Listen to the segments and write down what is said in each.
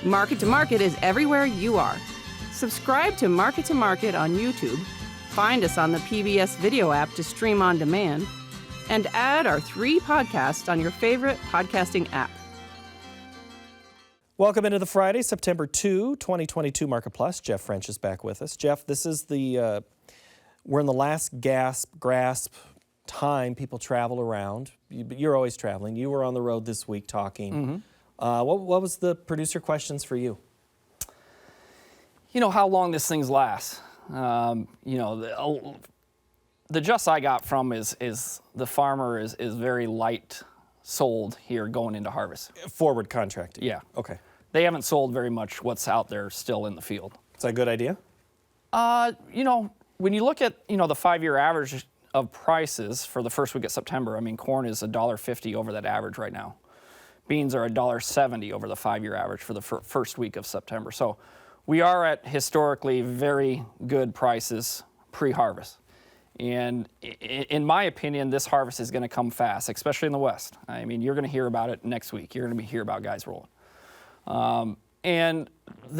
Market to Market is everywhere you are. Subscribe to Market on YouTube, find us on the PBS video app to stream on demand, and add our 3 podcasts on your favorite podcasting app. Welcome into the Friday, September 2, 2022 Market Plus. Jeff French is back with us. Jeff, this is we're in the last grasp time people travel around. You're always traveling. You were on the road this week talking. What was the producer questions for you? You know, how long this thing's last. The gist I got from is the farmer is very light sold here going into harvest. Forward contracting. Yeah. Okay. They haven't sold very much what's out there still in the field. Is that a good idea? When you look at, the 5-year average of prices for the first week of September, I mean, corn is $1.50 over that average right now. Beans are $1.70 over the 5-year average for the first week of September. So we are at historically very good prices pre-harvest. And in my opinion, this harvest is going to come fast, especially in the West. I mean, you're going to hear about it next week. You're going to hear about guys rolling.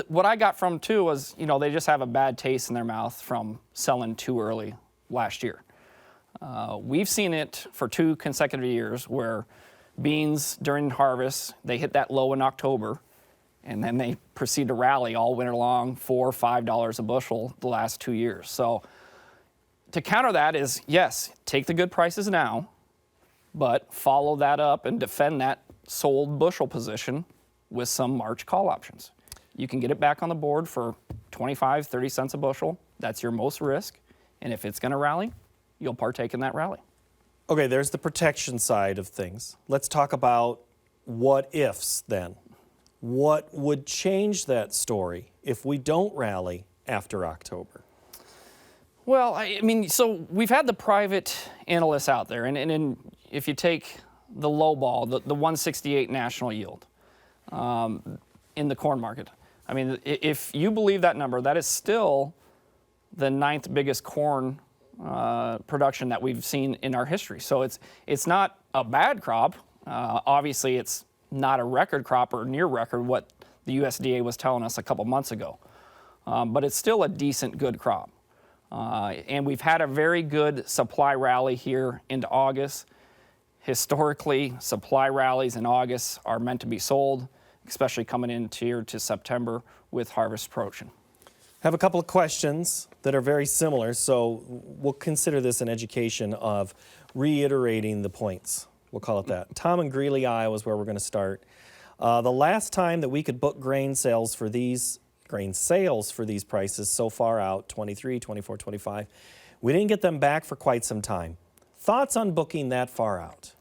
What I got from too was, they just have a bad taste in their mouth from selling too early last year. We've seen it for 2 consecutive years where beans during harvest, they hit that low in October, and then they proceed to rally all winter long, $4 or $5 a bushel the last 2 years. So to counter that is, yes, take the good prices now, but follow that up and defend that sold bushel position with some March call options. You can get it back on the board for 25, 30 cents a bushel. That's your most risk. And if it's going to rally, you'll partake in that rally. Okay, there's the protection side of things. Let's talk about what ifs then. What would change that story if we don't rally after October? Well, so we've had the private analysts out there, and if you take the low ball, the 168 national yield in the corn market, I mean, if you believe that number, that is still the 9th biggest corn production that we've seen in our history. So it's not a bad crop. Obviously, it's not a record crop or near record, what the USDA was telling us a couple months ago. But it's still a decent, good crop. And we've had a very good supply rally here into August. Historically, supply rallies in August are meant to be sold, especially coming into here to September with harvest approaching. I have a couple of questions that are very similar, so we'll consider this an education of reiterating the points. We'll call it that. Tom in Greeley, Iowa is where we're going to start. The last time that we could book grain sales for these prices so far out, 23, 24, 25, we didn't get them back for quite some time. Thoughts on booking that far out?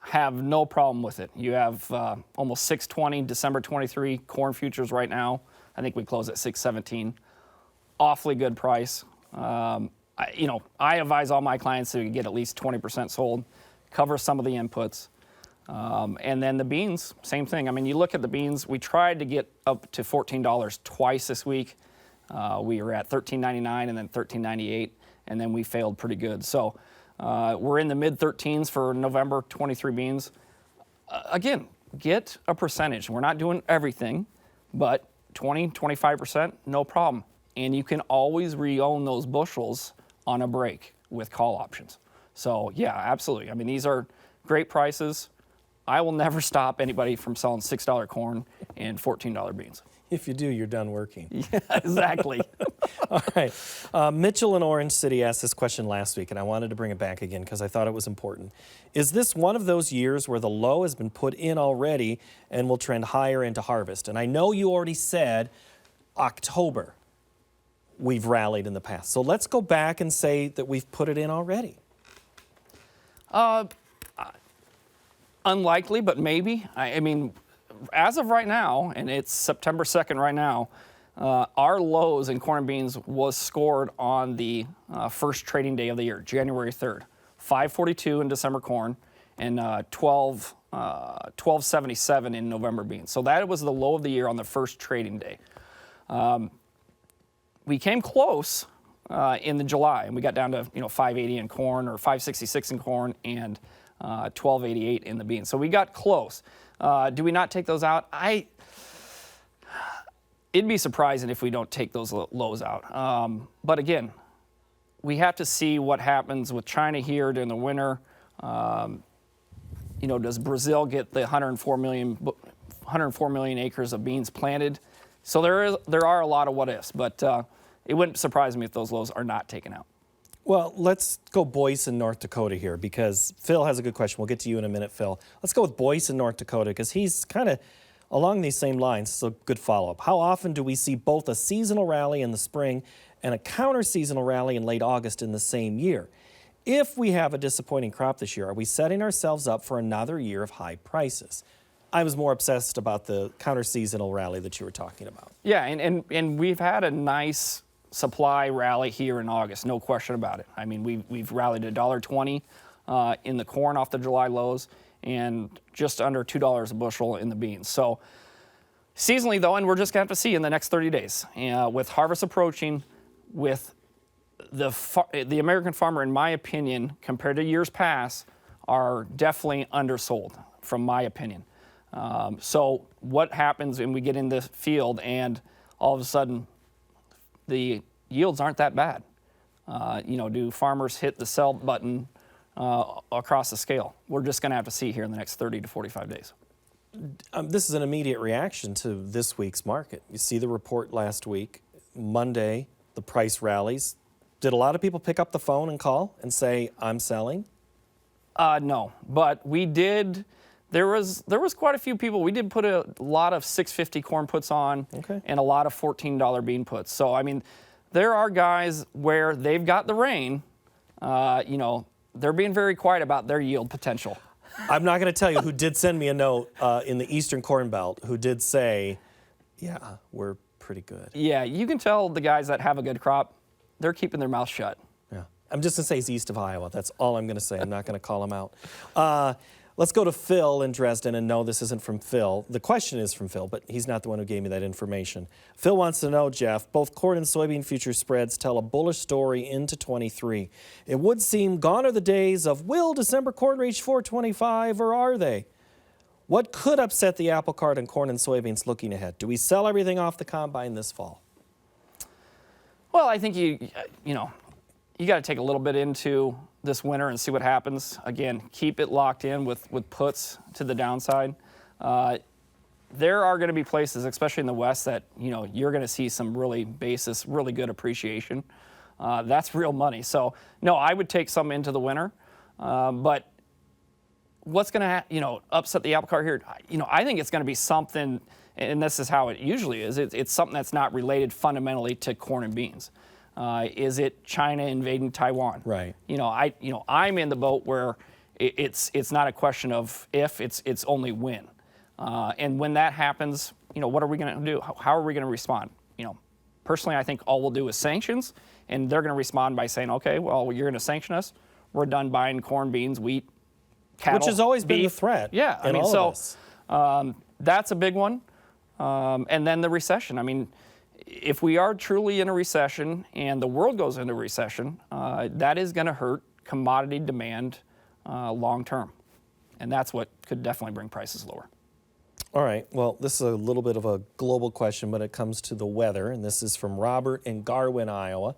Have no problem with it. You have almost 620 December 23 corn futures right now. I think we close at 617. Awfully good price. I advise all my clients to get at least 20% sold, cover some of the inputs. And then the beans, same thing. I mean, you look at the beans, we tried to get up to $14 twice this week. We were at $13.99 and then $13.98, and then we failed pretty good. So we're in the mid-13s for November 23 beans. Again, get a percentage. We're not doing everything, but 20, 25%, no problem. And you can always re-own those bushels on a break with call options. So yeah, absolutely. I mean, these are great prices. I will never stop anybody from selling $6 corn and $14 beans. If you do, you're done working. Yeah, exactly. All right. Mitchell in Orange City asked this question last week, and I wanted to bring it back again because I thought it was important. Is this one of those years where the low has been put in already and will trend higher into harvest? And I know you already said October we've rallied in the past. So let's go back and say that we've put it in already. Unlikely, but maybe. I mean, as of right now, and it's September 2nd right now, our lows in corn and beans was scored on the first trading day of the year, January 3rd. 542 in December corn and 1277 in November beans. So that was the low of the year on the first trading day. We came close in the July, and we got down to 580 in corn or 566 in corn and 1288 in the beans. So we got close. Do we not take those out? it'd be surprising if we don't take those lows out. But again, we have to see what happens with China here during the winter. Does Brazil get the 104 million acres of beans planted? So there are a lot of what ifs, but it wouldn't surprise me if those lows are not taken out. Well, let's go Boyce in North Dakota here, because Phil has a good question. We'll get to you in a minute, Phil. Let's go with Boyce in North Dakota, because he's kind of along these same lines. It's a good follow-up. How often do we see both a seasonal rally in the spring and a counter-seasonal rally in late August in the same year? If we have a disappointing crop this year, are we setting ourselves up for another year of high prices? I was more obsessed about the counter-seasonal rally that you were talking about. Yeah, and we've had a nice supply rally here in August, no question about it. I mean, we've rallied $1.20 in the corn off the July lows and just under $2 a bushel in the beans. So seasonally, though, and we're just going to have to see in the next 30 days, with harvest approaching, with the American farmer, in my opinion, compared to years past, are definitely undersold, from my opinion. So what happens when we get in the field and all of a sudden the yields aren't that bad? Do farmers hit the sell button across the scale? We're just going to have to see here in the next 30 to 45 days. This is an immediate reaction to this week's market. You see the report last week. Monday, the price rallies. Did a lot of people pick up the phone and call and say, I'm selling? No, but we did. There was quite a few people. We did put a lot of $6.50 corn puts on, okay, and a lot of $14 bean puts. So, I mean, there are guys where they've got the rain. They're being very quiet about their yield potential. I'm not going to tell you who did send me a note in the Eastern Corn Belt who did say, yeah, we're pretty good. Yeah, you can tell the guys that have a good crop, they're keeping their mouth shut. Yeah, I'm just going to say he's east of Iowa. That's all I'm going to say. I'm not going to call him out. Let's go to Phil in Dresden, and no, this isn't from Phil. The question is from Phil, but he's not the one who gave me that information. Phil wants to know, Jeff, both corn and soybean future spreads tell a bullish story into 23. It would seem gone are the days of, will December corn reach 425, or are they? What could upset the apple cart on corn and soybeans looking ahead? Do we sell everything off the combine this fall? Well, I think you got to take a little bit into this winter and see what happens. Again, keep it locked in with puts to the downside. There are going to be places, especially in the West, that you're going to see some really good appreciation. That's real money. So no, I would take some into the winter. But what's going to upset the apple cart here? I think it's going to be something, and this is how it usually is. It's something that's not related fundamentally to corn and beans. Is it China invading Taiwan? Right. I'm in the boat where it's not a question of if, it's only when. And when that happens, what are we going to do? How are we going to respond? Personally, I think all we'll do is sanctions, and they're going to respond by saying, okay, well, you're going to sanction us. We're done buying corn, beans, wheat, cattle, which has always been the beef. threat. Yeah, that's a big one. And then the recession. I mean, if we are truly in a recession and the world goes into recession, that is going to hurt commodity demand long term. And that's what could definitely bring prices lower. All right. Well, this is a little bit of a global question, but it comes to the weather. And this is from Robert in Garwin, Iowa.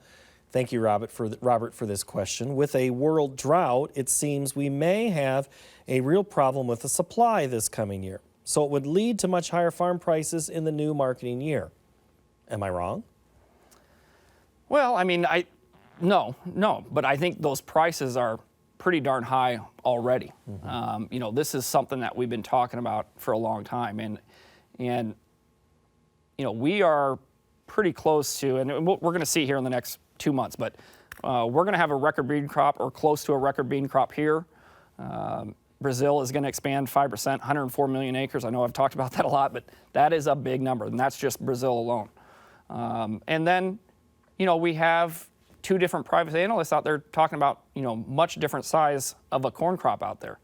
Thank you, Robert, for this question. With a world drought, it seems we may have a real problem with the supply this coming year. So it would lead to much higher farm prices in the new marketing year. Am I wrong? Well, I mean, no, but I think those prices are pretty darn high already. Mm-hmm. This is something that we've been talking about for a long time, and we are pretty close to, and we're going to see here in the next 2 months, but we're going to have a record bean crop or close to a record bean crop here. Brazil is going to expand 5%, 104 million acres. I know I've talked about that a lot, but that is a big number, and that's just Brazil alone. And then, we have two different private analysts out there talking about, much different size of a corn crop out there.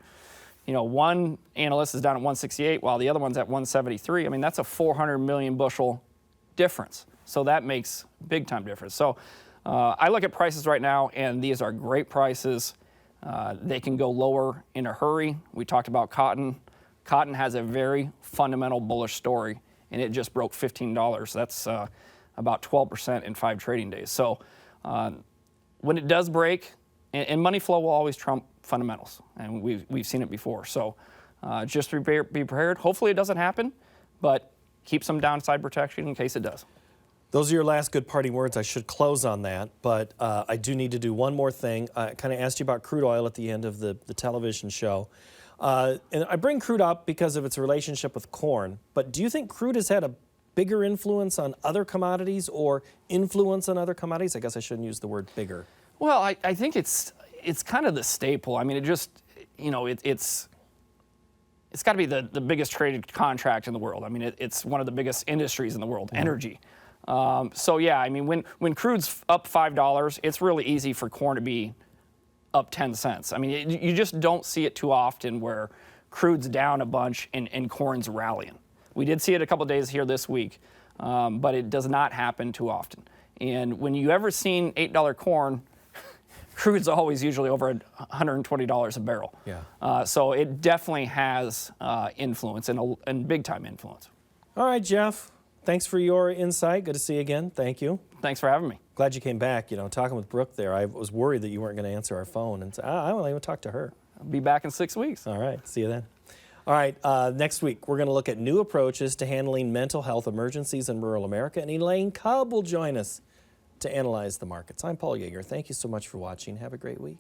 One analyst is down at 168 while the other one's at 173. I mean, that's a 400 million bushel difference. So that makes big time difference. So I look at prices right now, and these are great prices. They can go lower in a hurry. We talked about cotton. Cotton has a very fundamental bullish story, and it just broke $15. That's about 12% in 5 trading days. So when it does break, and money flow will always trump fundamentals, and we've seen it before. So just be prepared. Hopefully it doesn't happen, but keep some downside protection in case it does. Those are your last good parting words. I should close on that, but I do need to do one more thing. I kind of asked you about crude oil at the end of the television show. And I bring crude up because of its relationship with corn, but do you think crude has had a bigger influence on other commodities or influence on other commodities? I guess I shouldn't use the word bigger. Well, I think it's kind of the staple. I mean, it just, it's got to be the biggest traded contract in the world. I mean, it's one of the biggest industries in the world, energy. So yeah, I mean, when crude's up $5, it's really easy for corn to be up 10 cents. I mean, you just don't see it too often where crude's down a bunch and corn's rallying. We did see it a couple days here this week, but it does not happen too often. And when you ever seen $8 corn, crude's always usually over $120 a barrel. Yeah. So it definitely has influence and big time influence. All right, Jeff. Thanks for your insight. Good to see you again. Thank you. Thanks for having me. Glad you came back. Talking with Brooke there, I was worried that you weren't going to answer our phone. And I don't even talk to her. I'll be back in 6 weeks. All right. See you then. All right. Next week, we're going to look at new approaches to handling mental health emergencies in rural America. And Elaine Cobb will join us to analyze the markets. I'm Paul Yeager. Thank you so much for watching. Have a great week.